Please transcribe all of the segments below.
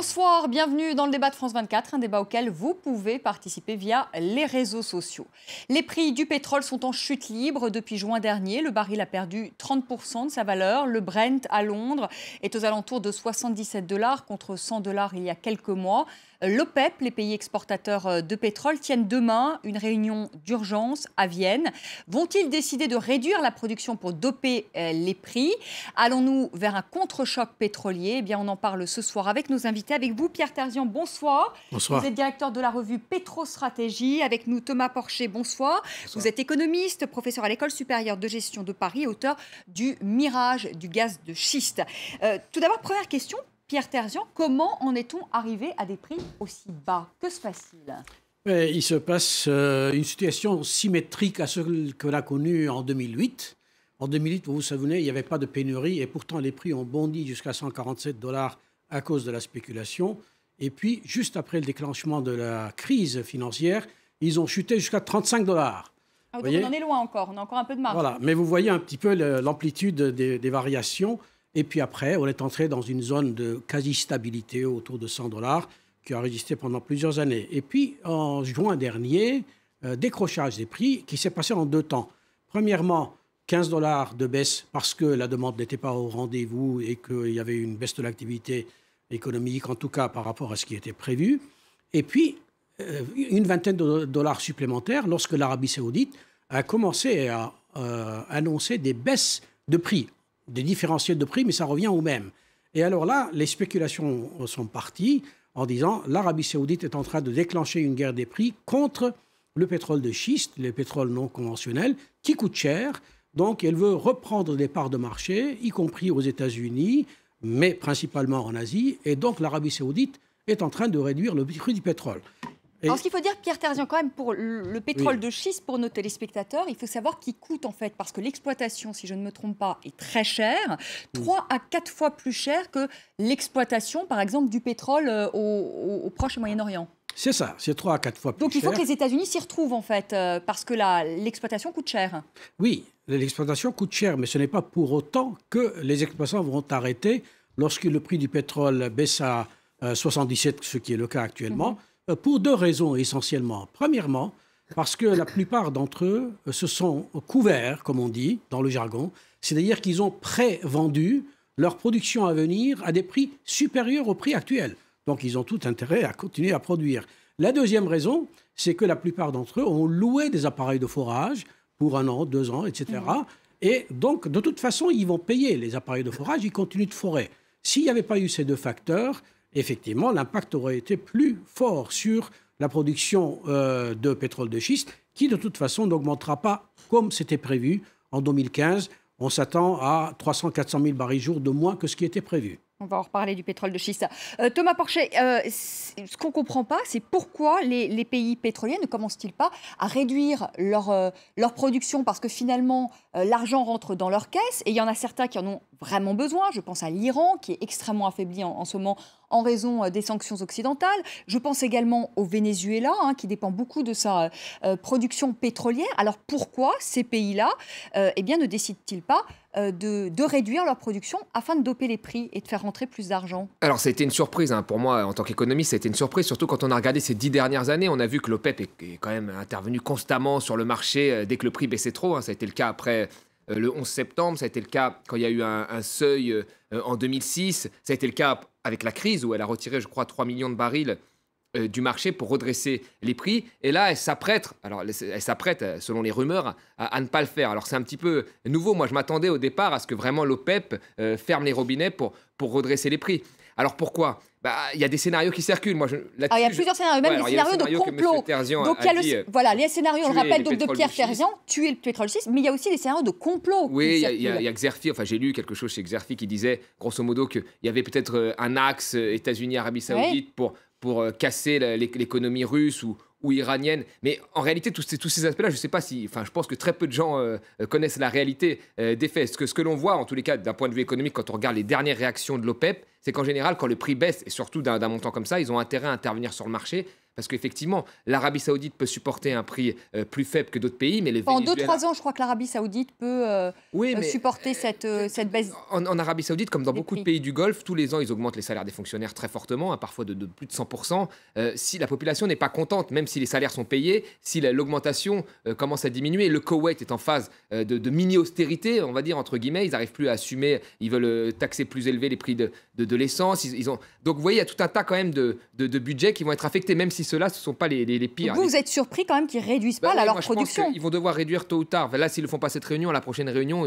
Bonsoir, bienvenue dans le débat de France 24, un débat auquel vous pouvez participer via les réseaux sociaux. Les prix du pétrole sont en chute libre depuis juin dernier. Le baril a perdu 30% de sa valeur. Le Brent à Londres est aux alentours de 77 $ contre 100 $ il y a quelques mois. L'OPEP, les pays exportateurs de pétrole, tiennent demain une réunion d'urgence à Vienne. Vont-ils décider de réduire la production pour doper les prix? Allons-nous vers un contre-choc pétrolier? Eh bien, on en parle ce soir avec nos invités. Avec vous, Pierre Terzian, bonsoir. Bonsoir. Vous êtes directeur de la revue Pétrostratégie. Avec nous, Thomas Porcher, bonsoir. Vous êtes économiste, professeur à l'École supérieure de gestion de Paris, auteur du Mirage du gaz de schiste. Tout d'abord, première question. Pierre Terzian, comment en est-on arrivé à des prix aussi bas? Que se passe-t-il? Il se passe une situation symétrique à ce que l'on a connu en 2008. En 2008, vous vous souvenez, il n'y avait pas de pénurie et pourtant les prix ont bondi jusqu'à 147 $ à cause de la spéculation. Et puis, juste après le déclenchement de la crise financière, ils ont chuté jusqu'à 35 $. Ah, donc on en est loin encore, on a encore un peu de marge. Voilà, mais vous voyez un petit peu l'amplitude des variations. Et puis après, on est entré dans une zone de quasi-stabilité autour de 100 $ qui a résisté pendant plusieurs années. Et puis, en juin dernier, décrochage des prix qui s'est passé en deux temps. Premièrement, 15 $ de baisse parce que la demande n'était pas au rendez-vous et qu'il y avait une baisse de l'activité économique, en tout cas par rapport à ce qui était prévu. Et puis, une vingtaine de dollars supplémentaires lorsque l'Arabie saoudite a commencé à annoncer des baisses de prix, des différentiels de prix, mais ça revient au même. Et alors là, les spéculations sont parties en disant l'Arabie saoudite est en train de déclencher une guerre des prix contre le pétrole de schiste, le pétrole non conventionnel, qui coûte cher. Donc, elle veut reprendre des parts de marché, y compris aux États-Unis, mais principalement en Asie. Et donc, l'Arabie saoudite est en train de réduire le prix du pétrole. Alors, ce qu'il faut dire, Pierre Terzian, quand même, pour le pétrole de schiste, pour nos téléspectateurs, il faut savoir qu'il coûte, en fait, parce que l'exploitation, si je ne me trompe pas, est très chère, 3 à 4 fois plus chère que l'exploitation, par exemple, du pétrole au Proche et Moyen-Orient. C'est ça, c'est 3 à 4 fois plus cher. Donc, il faut que les États-Unis s'y retrouvent, en fait, parce que l'exploitation coûte cher. Oui, l'exploitation coûte cher, mais ce n'est pas pour autant que les exploitants vont arrêter lorsque le prix du pétrole baisse à 77, ce qui est le cas actuellement. Pour deux raisons essentiellement. Premièrement, parce que la plupart d'entre eux se sont couverts, comme on dit dans le jargon, c'est-à-dire qu'ils ont pré-vendu leur production à venir à des prix supérieurs au prix actuel. Donc ils ont tout intérêt à continuer à produire. La deuxième raison, c'est que la plupart d'entre eux ont loué des appareils de forage pour 1 an, 2 ans, etc. Et donc, de toute façon, ils vont payer les appareils de forage, ils continuent de forer. S'il n'y avait pas eu ces deux facteurs, effectivement, l'impact aurait été plus fort sur la production de pétrole de schiste, qui de toute façon n'augmentera pas comme c'était prévu. En 2015, on s'attend à 300-400 000 barils jour de moins que ce qui était prévu. On va en reparler du pétrole de schiste. Thomas Porcher, ce qu'on ne comprend pas, c'est pourquoi les pays pétroliers ne commencent-ils pas à réduire leur production? Parce que finalement, l'argent rentre dans leur caisse et il y en a certains qui en ont vraiment besoin. Je pense à l'Iran, qui est extrêmement affaibli en ce moment en raison des sanctions occidentales. Je pense également au Venezuela, qui dépend beaucoup de sa production pétrolière. Alors pourquoi ces pays-là ne décident-ils pas de réduire leur production afin de doper les prix et de faire rentrer plus d'argent? Alors, ça a été une surprise, pour moi, en tant qu'économiste, ça a été une surprise, surtout quand on a regardé ces 10 dernières années. On a vu que l'OPEP est quand même intervenu constamment sur le marché dès que le prix baissait trop. Ça a été le cas après le 11 septembre, ça a été le cas quand il y a eu un seuil en 2006, ça a été le cas avec la crise où elle a retiré, je crois, 3 millions de barils du marché pour redresser les prix. Et là, elle s'apprête, selon les rumeurs, à ne pas le faire. Alors, c'est un petit peu nouveau. Moi, je m'attendais au départ à ce que vraiment l'OPEP ferme les robinets pour redresser les prix. Alors, pourquoi? Il y a des scénarios qui circulent. Il y a plusieurs scénarios, même des scénarios de complot. Donc, il y a les scénarios, on le rappelle, donc, de Pierre Terzian, tuer le pétrole schiste, mais il y a aussi des scénarios de complot. Oui, il y a Xerfi, j'ai lu quelque chose chez Xerfi qui disait, grosso modo, qu'il y avait peut-être un axe États-Unis-Arabie Saoudite pour casser l'économie russe ou iranienne. Mais en réalité, tous ces aspects-là, je ne sais pas si... je pense que très peu de gens connaissent la réalité des faits. Ce que l'on voit, en tous les cas, d'un point de vue économique, quand on regarde les dernières réactions de l'OPEP, c'est qu'en général, quand le prix baisse, et surtout d'un montant comme ça, ils ont intérêt à intervenir sur le marché. Parce qu'effectivement, l'Arabie Saoudite peut supporter un prix plus faible que d'autres pays, mais En 2-3 ans, je crois que l'Arabie Saoudite peut supporter cette baisse. En Arabie Saoudite, comme dans des beaucoup de prix. pays du Golfe, tous les ans, ils augmentent les salaires des fonctionnaires très fortement, hein, parfois de plus de 100%. Si la population n'est pas contente, même si les salaires sont payés, si l'augmentation commence à diminuer, le Koweït est en phase de mini-austérité, on va dire, entre guillemets, ils n'arrivent plus à assumer, ils veulent taxer plus élevé les prix de l'essence. Donc vous voyez, il y a tout un tas quand même de budgets qui vont être affectés, même si ceux-là, ce ne sont pas les pires. Vous êtes surpris quand même qu'ils ne réduisent pas leur production. Je pense qu'ils vont devoir réduire tôt ou tard. Là, s'ils ne font pas cette réunion, la prochaine réunion,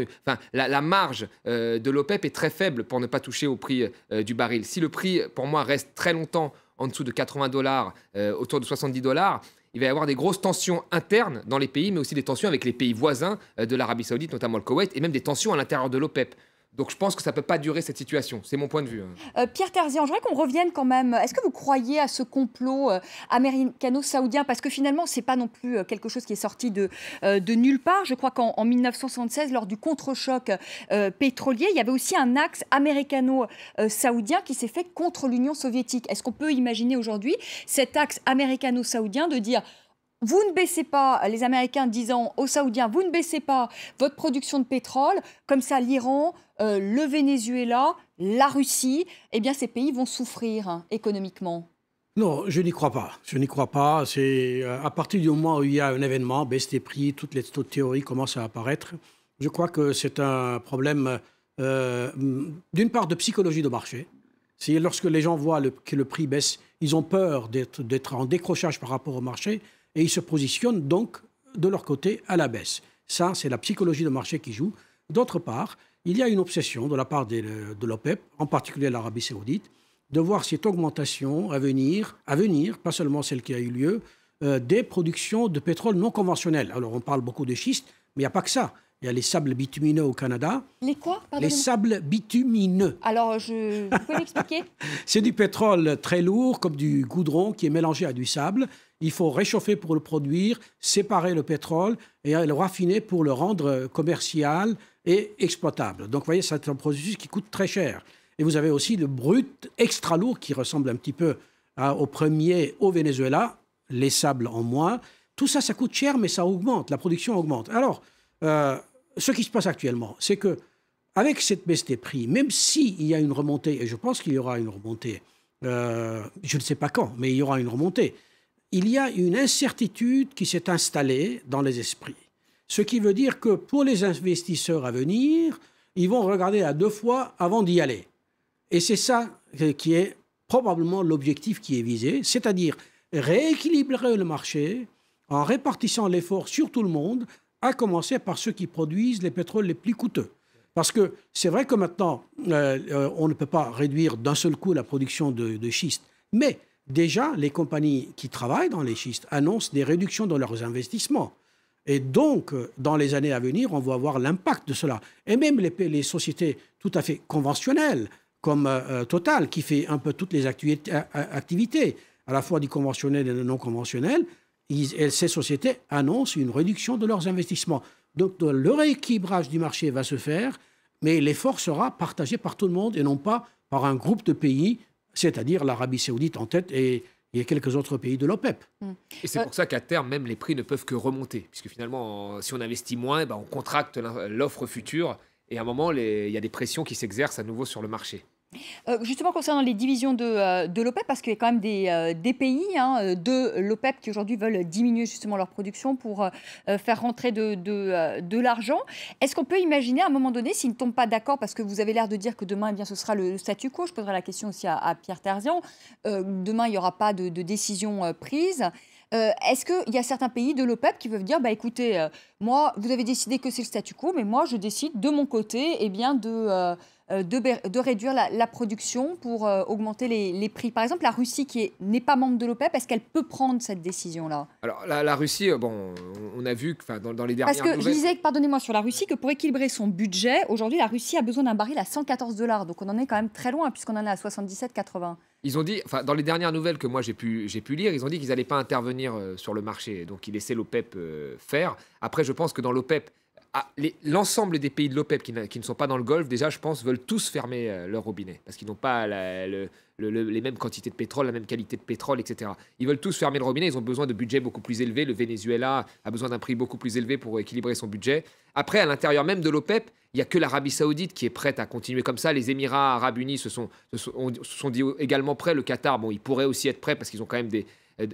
la marge de l'OPEP est très faible pour ne pas toucher au prix du baril. Si le prix, pour moi, reste très longtemps en dessous de $80, autour de $70, il va y avoir des grosses tensions internes dans les pays, mais aussi des tensions avec les pays voisins de l'Arabie Saoudite, notamment le Koweït, et même des tensions à l'intérieur de l'OPEP. Donc je pense que ça ne peut pas durer cette situation. C'est mon point de vue. Pierre Terzian, je voudrais qu'on revienne quand même. Est-ce que vous croyez à ce complot américano-saoudien? Parce que finalement, ce n'est pas non plus quelque chose qui est sorti de nulle part. Je crois qu'en 1976, lors du contre-choc pétrolier, il y avait aussi un axe américano-saoudien qui s'est fait contre l'Union soviétique. Est-ce qu'on peut imaginer aujourd'hui cet axe américano-saoudien de dire... Vous ne baissez pas, les Américains disant aux Saoudiens, vous ne baissez pas votre production de pétrole, comme ça l'Iran, le Venezuela, la Russie, eh bien ces pays vont souffrir économiquement. Non, je n'y crois pas. Je n'y crois pas. C'est à partir du moment où il y a un événement, baisse des prix, toutes les théories commencent à apparaître. Je crois que c'est un problème, d'une part, de psychologie de marché. C'est lorsque les gens voient que le prix baisse, ils ont peur d'être en décrochage par rapport au marché. Et ils se positionnent donc de leur côté à la baisse. Ça, c'est la psychologie de marché qui joue. D'autre part, il y a une obsession de la part de l'OPEP, en particulier l'Arabie Saoudite, de voir cette augmentation à venir, pas seulement celle qui a eu lieu, des productions de pétrole non conventionnelles. Alors, on parle beaucoup de schiste, mais il n'y a pas que ça. Il y a les sables bitumineux au Canada. Les quoi? Les sables bitumineux. Alors, vous pouvez m'expliquer? C'est du pétrole très lourd, comme du goudron, qui est mélangé à du sable. Il faut réchauffer pour le produire, séparer le pétrole et le raffiner pour le rendre commercial et exploitable. Donc, vous voyez, c'est un processus qui coûte très cher. Et vous avez aussi le brut extra lourd qui ressemble un petit peu au premier au Venezuela, les sables en moins. Tout ça, ça coûte cher, mais ça augmente, la production augmente. Alors, ce qui se passe actuellement, c'est que avec cette baisse des prix, même s'il y a une remontée, et je pense qu'il y aura une remontée, je ne sais pas quand, mais il y aura une remontée, il y a une incertitude qui s'est installée dans les esprits. Ce qui veut dire que pour les investisseurs à venir, ils vont regarder à 2 fois avant d'y aller. Et c'est ça qui est probablement l'objectif qui est visé, c'est-à-dire rééquilibrer le marché en répartissant l'effort sur tout le monde, à commencer par ceux qui produisent les pétroles les plus coûteux. Parce que c'est vrai que maintenant, on ne peut pas réduire d'un seul coup la production de schiste, mais déjà, les compagnies qui travaillent dans les schistes annoncent des réductions dans leurs investissements. Et donc, dans les années à venir, on va voir l'impact de cela. Et même les sociétés tout à fait conventionnelles, comme Total, qui fait un peu toutes les activités, à la fois du conventionnel et du non conventionnel, ces sociétés annoncent une réduction de leurs investissements. Donc, le rééquilibrage du marché va se faire, mais l'effort sera partagé par tout le monde et non pas par un groupe de pays, c'est-à-dire l'Arabie Saoudite en tête et quelques autres pays de l'OPEP. Et c'est pour ça qu'à terme, même les prix ne peuvent que remonter. Puisque finalement, si on investit moins, on contracte l'offre future. Et à un moment, il y a des pressions qui s'exercent à nouveau sur le marché. Justement, concernant les divisions de l'OPEP, parce qu'il y a quand même des pays de l'OPEP qui aujourd'hui veulent diminuer justement leur production pour faire rentrer de l'argent. Est-ce qu'on peut imaginer à un moment donné, s'ils ne tombent pas d'accord, parce que vous avez l'air de dire que demain, eh bien, ce sera le statu quo, je poserai la question aussi à Pierre Terzian, demain, il n'y aura pas de décision prise. Est-ce qu'il y a certains pays de l'OPEP qui peuvent dire, écoutez, moi, vous avez décidé que c'est le statu quo, mais moi, je décide de mon côté de réduire la production pour augmenter les prix. Par exemple, la Russie, qui n'est pas membre de l'OPEP, est-ce qu'elle peut prendre cette décision-là? Alors, la Russie, on a vu que dans les dernières nouvelles... Parce que nouvelles... je disais, pardonnez-moi, sur la Russie, que pour équilibrer son budget, aujourd'hui, la Russie a besoin d'un baril à $114. Donc, on en est quand même très loin, puisqu'on en est à 77,80. Ils ont dit, dans les dernières nouvelles que moi j'ai pu lire, ils ont dit qu'ils n'allaient pas intervenir sur le marché. Donc, ils laissaient l'OPEP faire. Après, je pense que dans l'OPEP, l'ensemble des pays de l'OPEP qui ne sont pas dans le Golfe, déjà, je pense, veulent tous fermer leur robinet parce qu'ils n'ont pas les mêmes quantités de pétrole, la même qualité de pétrole, etc. Ils veulent tous fermer le robinet, ils ont besoin de budgets beaucoup plus élevés. Le Venezuela a besoin d'un prix beaucoup plus élevé pour équilibrer son budget. Après, à l'intérieur même de l'OPEP, il n'y a que l'Arabie Saoudite qui est prête à continuer comme ça. Les Émirats Arabes Unis se sont dit également prêts. Le Qatar, bon, ils pourraient aussi être prêts parce qu'ils ont quand même des...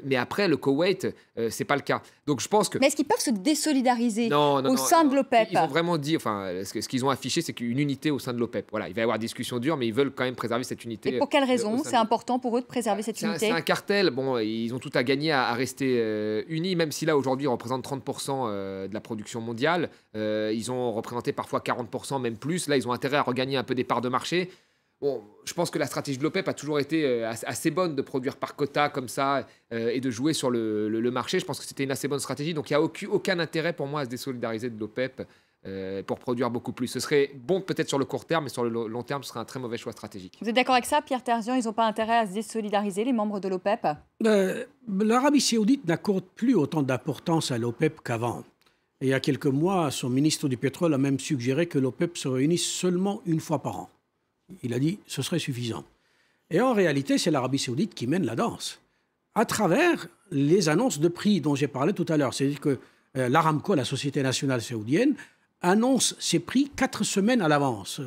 Mais après, le Koweït, c'est pas le cas. Donc je pense que... Mais est-ce qu'ils peuvent se désolidariser non, sein de l'OPEP? Ils ont vraiment dit, enfin, ce qu'ils ont affiché, c'est qu'une unité au sein de l'OPEP. Voilà, il va y avoir discussion dure, mais ils veulent quand même préserver cette unité. Et pour quelle raison c'est important pour eux de préserver cette unité? C'est un cartel. Bon, ils ont tout à gagner à rester unis, même si là, aujourd'hui, ils représentent 30% de la production mondiale. Ils ont représenté parfois 40%, même plus. Là, ils ont intérêt à regagner un peu des parts de marché. Bon, je pense que la stratégie de l'OPEP a toujours été assez bonne de produire par quota comme ça et de jouer sur le marché. Je pense que c'était une assez bonne stratégie. Donc, il n'y a aucun intérêt pour moi à se désolidariser de l'OPEP pour produire beaucoup plus. Ce serait bon peut-être sur le court terme, mais sur le long terme, ce serait un très mauvais choix stratégique. Vous êtes d'accord avec ça, Pierre Terzian? Ils n'ont pas intérêt à se désolidariser, les membres de l'OPEP? L'Arabie Saoudite n'accorde plus autant d'importance à l'OPEP qu'avant. Et il y a quelques mois, son ministre du pétrole a même suggéré que l'OPEP se réunisse seulement une fois par an. Il a dit que ce serait suffisant. Et en réalité, c'est l'Arabie Saoudite qui mène la danse, à travers les annonces de prix dont j'ai parlé tout à l'heure. C'est-à-dire que l'Aramco, la Société nationale saoudienne, annonce ses prix 4 semaines à l'avance.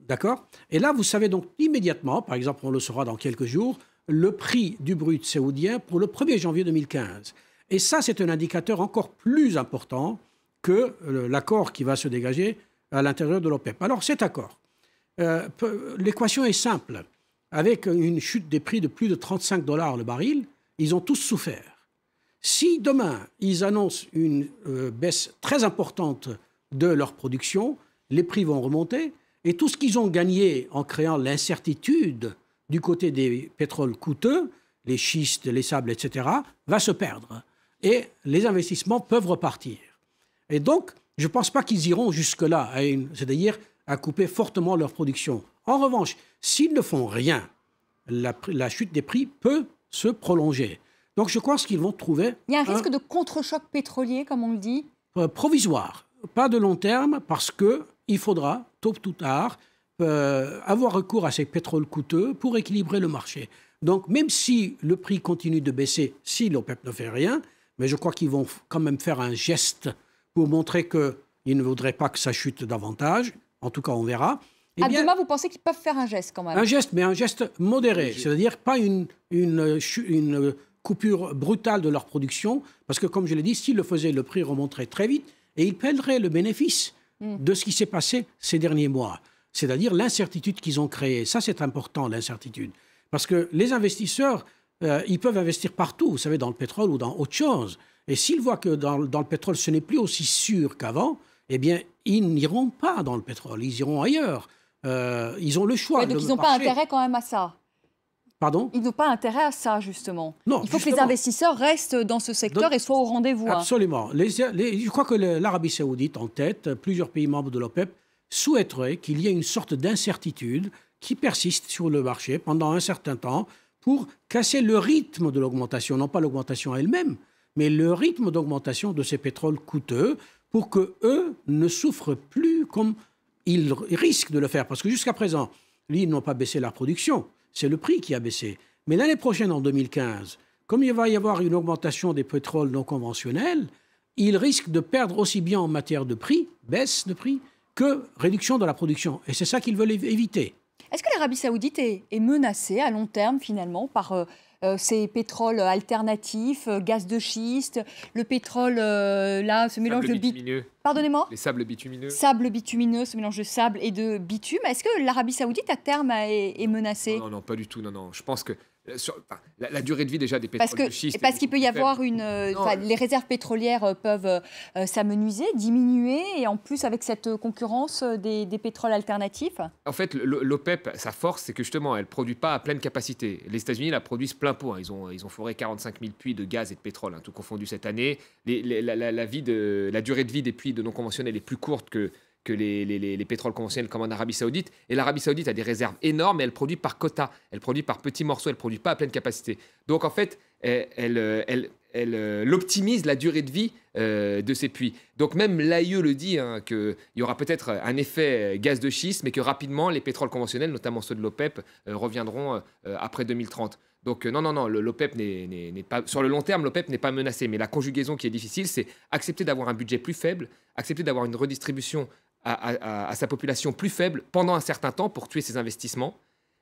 D'accord? Et là, vous savez donc immédiatement, par exemple, on le saura dans quelques jours, le prix du brut saoudien pour le 1er janvier 2015. Et ça, c'est un indicateur encore plus important que l'accord qui va se dégager à l'intérieur de l'OPEP. Alors, cet accord, l'équation est simple. Avec une chute des prix de plus de 35 $ le baril, ils ont tous souffert. Si demain, ils annoncent une baisse très importante de leur production, les prix vont remonter et tout ce qu'ils ont gagné en créant l'incertitude du côté des pétroles coûteux, les schistes, les sables, etc., va se perdre. Et les investissements peuvent repartir. Et donc, je ne pense pas qu'ils iront jusque-là, c'est-à-dire à couper fortement leur production. En revanche, s'ils ne font rien, la chute des prix peut se prolonger. Donc je pense qu'ils vont trouver... Il y a un risque de contre-choc pétrolier, comme on le dit? Provisoire, pas de long terme, parce qu'il faudra, tôt ou tard, avoir recours à ces pétroles coûteux pour équilibrer le marché. Donc même si le prix continue de baisser, si l'OPEP ne fait rien, mais je crois qu'ils vont quand même faire un geste pour montrer qu'ils ne voudraient pas que ça chute davantage. En tout cas, on verra. Demain, vous pensez qu'ils peuvent faire un geste quand même? Un geste, mais un geste modéré. C'est-à-dire pas une coupure brutale de leur production. Parce que, comme je l'ai dit, s'ils le faisaient, le prix remonterait très vite et ils perdraient le bénéfice de ce qui s'est passé ces derniers mois. C'est-à-dire l'incertitude qu'ils ont créée. Ça, c'est important, l'incertitude. Parce que les investisseurs, ils peuvent investir partout, vous savez, dans le pétrole ou dans autre chose. Et s'ils voient que dans le pétrole, ce n'est plus aussi sûr qu'avant, eh bien, ils n'iront pas dans le pétrole, ils iront ailleurs. Ils ont le choix. Donc, ils n'ont pas intérêt quand même à ça. Pardon? Ils n'ont pas intérêt à ça, justement. Non, il faut que les investisseurs restent dans ce secteur et soient au rendez-vous. Absolument. Je crois que l'Arabie Saoudite, en tête, plusieurs pays membres de l'OPEP, souhaiteraient qu'il y ait une sorte d'incertitude qui persiste sur le marché pendant un certain temps pour casser le rythme de l'augmentation, non pas l'augmentation elle-même, mais le rythme d'augmentation de ces pétroles coûteux, pour qu'eux ne souffrent plus comme ils risquent de le faire. Parce que jusqu'à présent, ils n'ont pas baissé leur production. C'est le prix qui a baissé. Mais l'année prochaine, en 2015, comme il va y avoir une augmentation des pétroles non conventionnels, ils risquent de perdre aussi bien en matière de prix, baisse de prix, que réduction de la production. Et c'est ça qu'ils veulent éviter. Est-ce que l'Arabie Saoudite est menacée à long terme, finalement, par ces pétroles alternatifs, gaz de schiste, le pétrole, là, ce mélange de bitumineux. Pardonnez-moi? Les sables bitumineux. Sables bitumineux, ce mélange de sable et de bitume. Est-ce que l'Arabie Saoudite, à terme, est menacée? Non, pas du tout. Non. Je pense que la durée de vie déjà des pétroles de schiste... Parce qu'il peut y avoir les réserves pétrolières peuvent s'amenuiser, diminuer, et en plus avec cette concurrence des pétroles alternatifs. En fait, l'OPEP, sa force, c'est que justement, elle ne produit pas à pleine capacité. Les États-Unis la produisent plein pot. Ils ont foré 45 000 puits de gaz et de pétrole, tout confondu cette année. La durée de vie des puits de non conventionnels est plus courte que les pétroles conventionnels comme en Arabie Saoudite. Et l'Arabie Saoudite a des réserves énormes, mais elle produit par quota. Elle produit par petits morceaux, elle ne produit pas à pleine capacité. Donc en fait, elle elle optimise la durée de vie de ces puits. Donc même l'AIE le dit, hein, qu'il y aura peut-être un effet gaz de schiste, mais que rapidement, les pétroles conventionnels, notamment ceux de l'OPEP, reviendront après 2030. Donc non, l'OPEP n'est pas... Sur le long terme, l'OPEP n'est pas menacé. Mais la conjugaison qui est difficile, c'est accepter d'avoir un budget plus faible, accepter d'avoir une redistribution à sa population plus faible pendant un certain temps pour tuer ses investissements.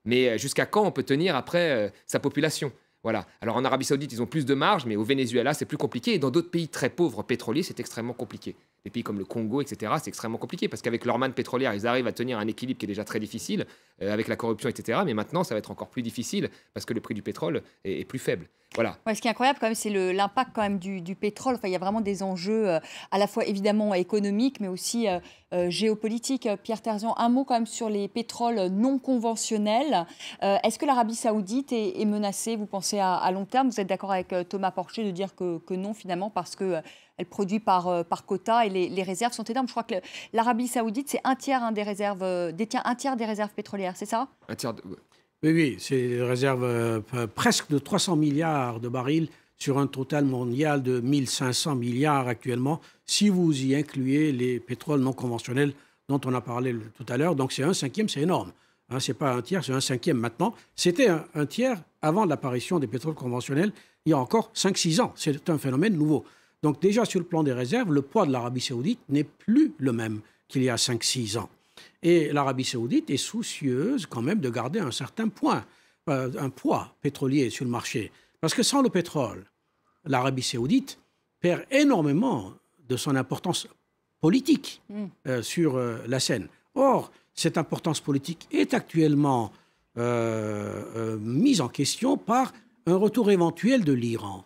Mais jusqu'à quand on peut tenir après sa population ? Voilà. Alors en Arabie Saoudite, ils ont plus de marge, mais au Venezuela, c'est plus compliqué. Et dans d'autres pays très pauvres pétroliers, c'est extrêmement compliqué. Des pays comme le Congo, etc., c'est extrêmement compliqué parce qu'avec leur manne pétrolière, ils arrivent à tenir un équilibre qui est déjà très difficile avec la corruption, etc. Mais maintenant, ça va être encore plus difficile parce que le prix du pétrole est plus faible. Voilà. Ouais, ce qui est incroyable quand même, c'est l'impact quand même du pétrole. Enfin, il y a vraiment des enjeux à la fois évidemment économiques, mais aussi géopolitiques. Pierre Terzian, un mot quand même sur les pétroles non conventionnels. Est-ce que l'Arabie Saoudite est menacée, vous pensez, à long terme? Vous êtes d'accord avec Thomas Porcher de dire que non finalement parce que elle produit par quota et les réserves sont énormes. Je crois que l'Arabie Saoudite, c'est détient un tiers des réserves pétrolières, c'est ça? Un tiers de... Oui, c'est des réserves presque de 300 milliards de barils sur un total mondial de 1500 milliards actuellement, si vous y incluez les pétroles non conventionnels dont on a parlé tout à l'heure. Donc c'est un cinquième, c'est énorme. Hein, ce n'est pas un tiers, c'est un cinquième maintenant. C'était un tiers avant l'apparition des pétroles conventionnels il y a encore 5-6 ans. C'est un phénomène nouveau. Donc déjà sur le plan des réserves, le poids de l'Arabie Saoudite n'est plus le même qu'il y a 5-6 ans. Et l'Arabie Saoudite est soucieuse quand même de garder un certain un poids pétrolier sur le marché. Parce que sans le pétrole, l'Arabie Saoudite perd énormément de son importance politique sur la scène. Or, cette importance politique est actuellement mise en question par un retour éventuel de l'Iran.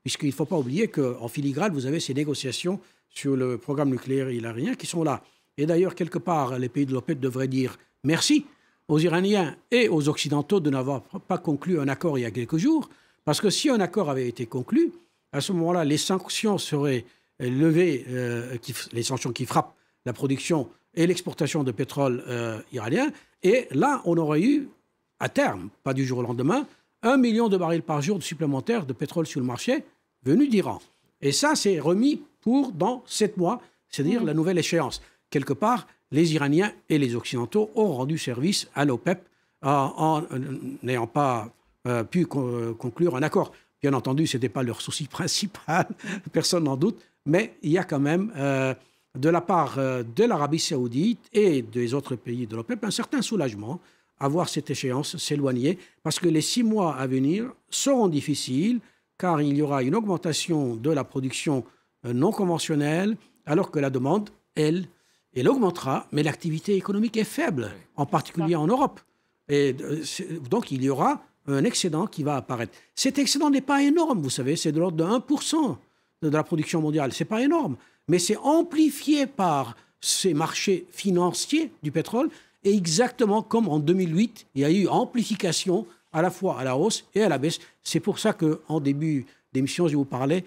Puisqu'il ne faut pas oublier qu'en filigrane, vous avez ces négociations sur le programme nucléaire iranien qui sont là. Et d'ailleurs, quelque part, les pays de l'OPEP devraient dire merci aux Iraniens et aux Occidentaux de n'avoir pas conclu un accord il y a quelques jours. Parce que si un accord avait été conclu, à ce moment-là, les sanctions seraient levées, les sanctions qui frappent la production et l'exportation de pétrole iranien. Et là, on aurait eu, à terme, pas du jour au lendemain, 1 million de barils par jour supplémentaires de pétrole sur le marché venus d'Iran. Et ça, c'est remis pour dans 7 mois, c'est-à-dire la nouvelle échéance. Quelque part, les Iraniens et les Occidentaux ont rendu service à l'OPEP en n'ayant pas pu conclure un accord. Bien entendu, ce n'était pas leur souci principal, personne n'en doute, mais il y a quand même, de la part de l'Arabie Saoudite et des autres pays de l'OPEP, un certain soulagement à voir cette échéance s'éloigner, parce que les 6 mois à venir seront difficiles, car il y aura une augmentation de la production non conventionnelle, alors que la demande, elle augmentera, mais l'activité économique est faible, en particulier en Europe. Et donc, il y aura un excédent qui va apparaître. Cet excédent n'est pas énorme, vous savez, c'est de l'ordre de 1% de la production mondiale. Ce n'est pas énorme, mais c'est amplifié par ces marchés financiers du pétrole, et exactement comme en 2008, il y a eu amplification à la fois à la hausse et à la baisse. C'est pour ça qu'en début d'émission, je vous parlais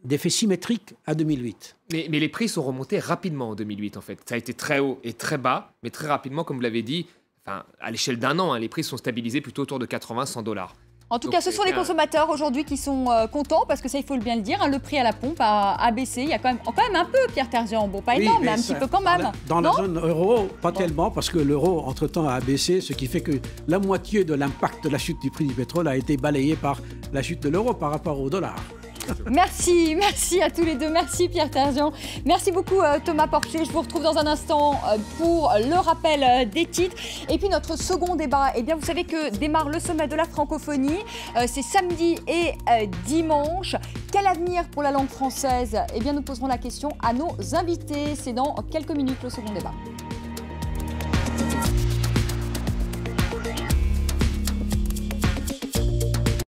d'effet symétrique à 2008. Mais les prix sont remontés rapidement en 2008, en fait. Ça a été très haut et très bas, mais très rapidement, comme vous l'avez dit, à l'échelle d'un an, les prix sont stabilisés plutôt autour de 80-100 $. En tout cas, ce sont les consommateurs aujourd'hui qui sont contents, parce que ça, il faut bien le dire, le prix à la pompe a baissé. Il y a quand même un peu, Pierre Terzian. Bon, pas énorme, mais un petit peu quand même. Dans la zone euro, pas tellement, parce que l'euro, entre-temps, a baissé, ce qui fait que la moitié de l'impact de la chute du prix du pétrole a été balayée par la chute de l'euro par rapport au dollar. Merci à tous les deux. Merci Pierre Terzian. Merci beaucoup Thomas Porcher. Je vous retrouve dans un instant pour le rappel des titres. Et puis notre second débat, eh bien vous savez que démarre le sommet de la francophonie. C'est samedi et dimanche. Quel avenir pour la langue française? Eh bien nous poserons la question à nos invités. C'est dans quelques minutes le second débat.